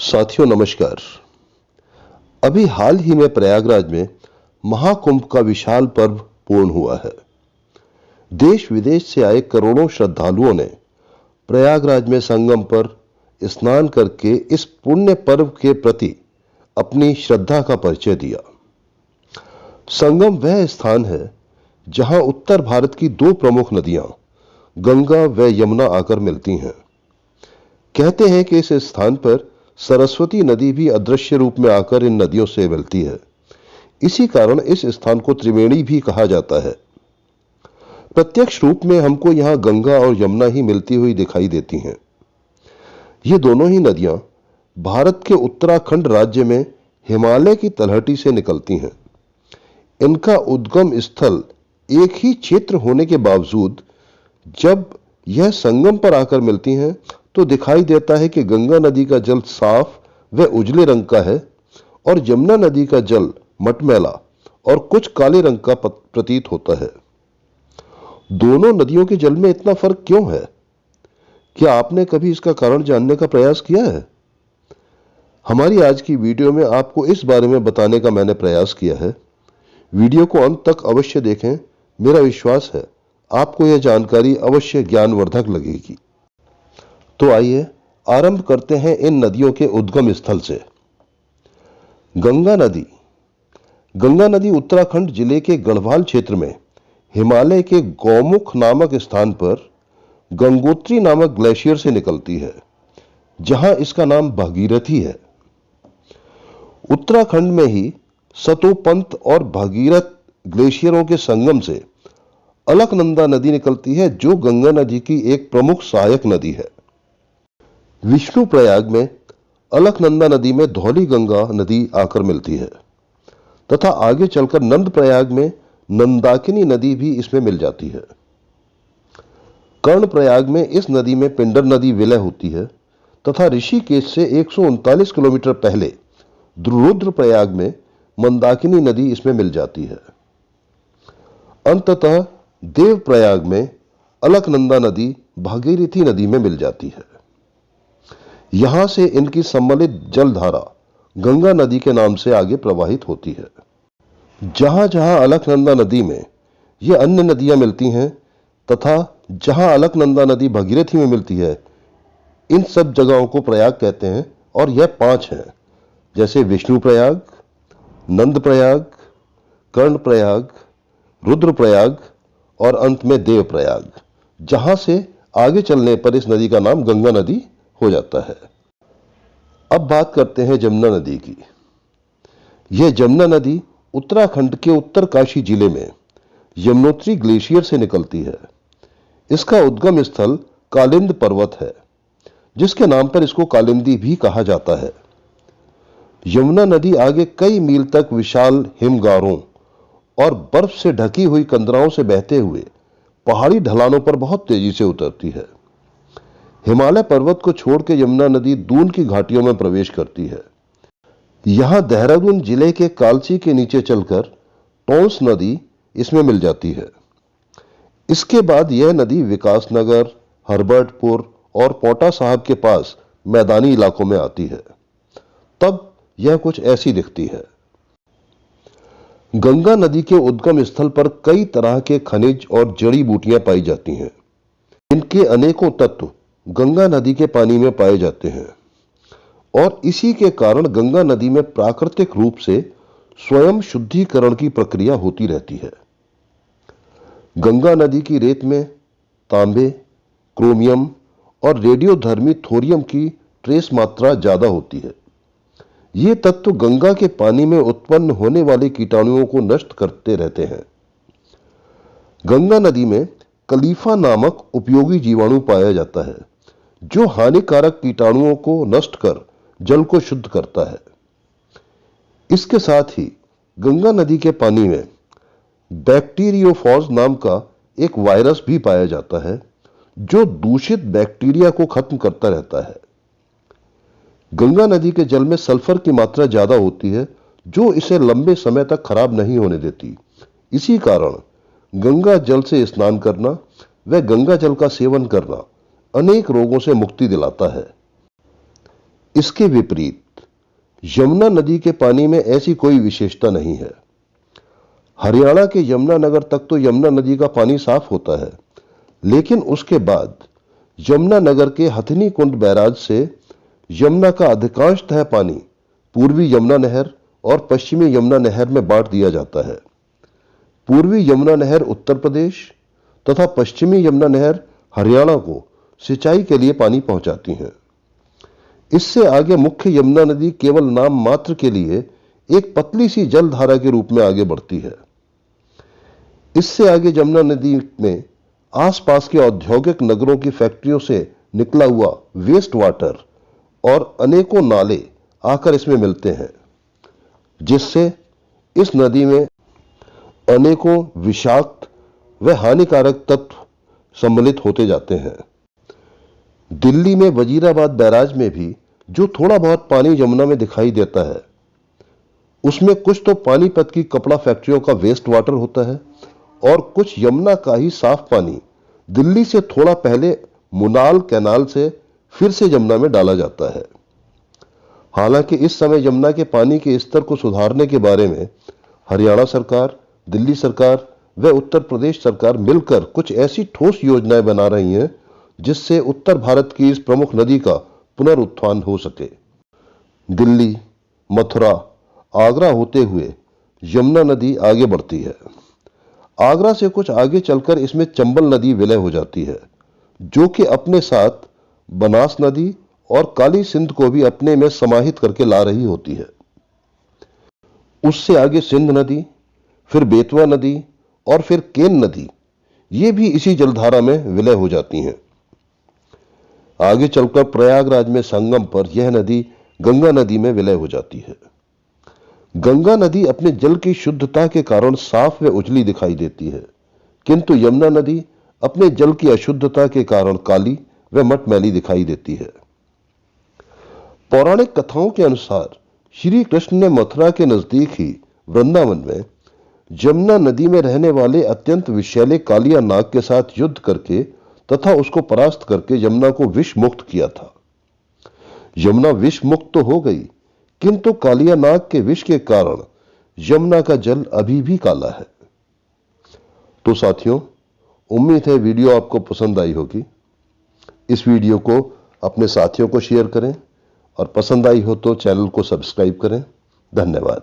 साथियों नमस्कार। अभी हाल ही में प्रयागराज में महाकुंभ का विशाल पर्व पूर्ण हुआ है। देश विदेश से आए करोड़ों श्रद्धालुओं ने प्रयागराज में संगम पर स्नान करके इस पुण्य पर्व के प्रति अपनी श्रद्धा का परिचय दिया। संगम वह स्थान है जहां उत्तर भारत की दो प्रमुख नदियां गंगा व यमुना आकर मिलती हैं। कहते हैं कि इस स्थान पर सरस्वती नदी भी अदृश्य रूप में आकर इन नदियों से मिलती है। इसी कारण इस स्थान को त्रिवेणी भी कहा जाता है। प्रत्यक्ष रूप में हमको यहां गंगा और यमुना ही मिलती हुई दिखाई देती हैं। ये दोनों ही नदियां भारत के उत्तराखंड राज्य में हिमालय की तलहटी से निकलती हैं। इनका उद्गम स्थल एक ही क्षेत्र होने के बावजूद जब यह संगम पर आकर मिलती हैं तो दिखाई देता है कि गंगा नदी का जल साफ व उजले रंग का है और यमुना नदी का जल मटमैला और कुछ काले रंग का प्रतीत होता है। दोनों नदियों के जल में इतना फर्क क्यों है? क्या आपने कभी इसका कारण जानने का प्रयास किया है? हमारी आज की वीडियो में आपको इस बारे में बताने का मैंने प्रयास किया है। वीडियो को अंत तक अवश्य देखें। मेरा विश्वास है आपको यह जानकारी अवश्य ज्ञानवर्धक लगेगी। तो आइए आरंभ करते हैं इन नदियों के उद्गम स्थल से। गंगा नदी उत्तराखंड जिले के गढ़वाल क्षेत्र में हिमालय के गौमुख नामक स्थान पर गंगोत्री नामक ग्लेशियर से निकलती है, जहां इसका नाम भागीरथी है। उत्तराखंड में ही सतोपंत और भागीरथ ग्लेशियरों के संगम से अलकनंदा नदी निकलती है, जो गंगा नदी की एक प्रमुख सहायक नदी है। विष्णु प्रयाग में अलकनंदा नदी में धौली गंगा नदी आकर मिलती है तथा आगे चलकर नंद प्रयाग में नंदाकिनी नदी भी इसमें मिल जाती है। कर्ण प्रयाग में इस नदी में पिंडर नदी विलय होती है तथा ऋषिकेश से 139 किलोमीटर पहले रुद्र प्रयाग में मंदाकिनी नदी इसमें मिल जाती है। अंततः देव प्रयाग में अलकनंदा नदी भागीरथी नदी में मिल जाती है। यहां से इनकी सम्मिलित जलधारा गंगा नदी के नाम से आगे प्रवाहित होती है। जहां जहां अलकनंदा नदी में ये अन्य नदियां मिलती हैं तथा जहां अलकनंदा नदी भागीरथी में मिलती है, इन सब जगहों को प्रयाग कहते हैं और यह 5 हैं, जैसे विष्णु प्रयाग, नंद प्रयाग, कर्ण प्रयाग, रुद्र प्रयाग और अंत में देव प्रयाग, जहां से आगे चलने पर इस नदी का नाम गंगा नदी हो जाता है। अब बात करते हैं जमुना नदी की। यह जमुना नदी उत्तराखंड के उत्तरकाशी जिले में यमुनोत्री ग्लेशियर से निकलती है। इसका उद्गम स्थल कालिंद पर्वत है, जिसके नाम पर इसको कालिंदी भी कहा जाता है। यमुना नदी आगे कई मील तक विशाल हिमगारों और बर्फ से ढकी हुई कंदराओं से बहते हुए पहाड़ी ढलानों पर बहुत तेजी से उतरती है। हिमालय पर्वत को छोड़ के यमुना नदी दून की घाटियों में प्रवेश करती है। यहां देहरादून जिले के कालसी के नीचे चलकर टोंस नदी इसमें मिल जाती है। इसके बाद यह नदी विकासनगर, हरबर्टपुर और पोटा साहब के पास मैदानी इलाकों में आती है। तब यह कुछ ऐसी दिखती है। गंगा नदी के उद्गम स्थल पर कई तरह के खनिज और जड़ी बूटियां पाई जाती हैं। इनके अनेकों तत्व गंगा नदी के पानी में पाए जाते हैं और इसी के कारण गंगा नदी में प्राकृतिक रूप से स्वयं शुद्धिकरण की प्रक्रिया होती रहती है। गंगा नदी की रेत में तांबे, क्रोमियम और रेडियोधर्मी थोरियम की ट्रेस मात्रा ज्यादा होती है। ये तत्व गंगा के पानी में उत्पन्न होने वाले कीटाणुओं को नष्ट करते रहते हैं। गंगा नदी में कलीफा नामक उपयोगी जीवाणु पाया जाता है, जो हानिकारक कीटाणुओं को नष्ट कर जल को शुद्ध करता है। इसके साथ ही गंगा नदी के पानी में बैक्टीरियोफॉज नाम का एक वायरस भी पाया जाता है, जो दूषित बैक्टीरिया को खत्म करता रहता है। गंगा नदी के जल में सल्फर की मात्रा ज्यादा होती है, जो इसे लंबे समय तक खराब नहीं होने देती। इसी कारण गंगा जल से स्नान करना व गंगा जल का सेवन करना अनेक रोगों से मुक्ति दिलाता है। इसके विपरीत यमुना नदी के पानी में ऐसी कोई विशेषता नहीं है। हरियाणा के यमुनानगर तक तो यमुना नदी का पानी साफ होता है, लेकिन उसके बाद यमुनानगर के हथनी कुंड बैराज से यमुना का अधिकांशतः पानी पूर्वी यमुना नहर और पश्चिमी यमुना नहर में बांट दिया जाता है। पूर्वी यमुना नहर उत्तर प्रदेश तथा पश्चिमी यमुना नहर हरियाणा को सिंचाई के लिए पानी पहुंचाती हैं। इससे आगे मुख्य यमुना नदी केवल नाम मात्र के लिए एक पतली सी जलधारा के रूप में आगे बढ़ती है। इससे आगे यमुना नदी में आसपास के औद्योगिक नगरों की फैक्ट्रियों से निकला हुआ वेस्ट वाटर और अनेकों नाले आकर इसमें मिलते हैं, जिससे इस नदी में अनेकों विषाक्त व हानिकारक तत्व सम्मिलित होते जाते हैं। दिल्ली में वजीराबाद बैराज में भी जो थोड़ा बहुत पानी यमुना में दिखाई देता है, उसमें कुछ तो पानीपत की कपड़ा फैक्ट्रियों का वेस्ट वाटर होता है और कुछ यमुना का ही साफ पानी दिल्ली से थोड़ा पहले मुनाल कैनाल से फिर से यमुना में डाला जाता है। हालांकि इस समय यमुना के पानी के स्तर को सुधारने के बारे में हरियाणा सरकार, दिल्ली सरकार व उत्तर प्रदेश सरकार मिलकर कुछ ऐसी ठोस योजनाएं बना रही हैं जिससे उत्तर भारत की इस प्रमुख नदी का पुनरुत्थान हो सके। दिल्ली, मथुरा, आगरा होते हुए यमुना नदी आगे बढ़ती है। आगरा से कुछ आगे चलकर इसमें चंबल नदी विलय हो जाती है, जो कि अपने साथ बनास नदी और काली सिंध को भी अपने में समाहित करके ला रही होती है। उससे आगे सिंध नदी, फिर बेतवा नदी और फिर केन नदी, ये भी इसी जलधारा में विलय हो जाती हैं। आगे चलकर प्रयागराज में संगम पर यह नदी गंगा नदी में विलय हो जाती है। गंगा नदी अपने जल की शुद्धता के कारण साफ व उजली दिखाई देती है, किंतु यमुना नदी अपने जल की अशुद्धता के कारण काली व मटमैली दिखाई देती है। पौराणिक कथाओं के अनुसार श्री कृष्ण ने मथुरा के नजदीक ही वृंदावन में यमुना नदी में रहने वाले अत्यंत विषैले कालिया नाग के साथ युद्ध करके तथा उसको परास्त करके यमुना को विष मुक्त किया था। यमुना विष मुक्त तो हो गई, किंतु कालिया नाग के विष के कारण यमुना का जल अभी भी काला है। तो साथियों, उम्मीद है वीडियो आपको पसंद आई होगी। इस वीडियो को अपने साथियों को शेयर करें और पसंद आई हो तो चैनल को सब्सक्राइब करें। धन्यवाद।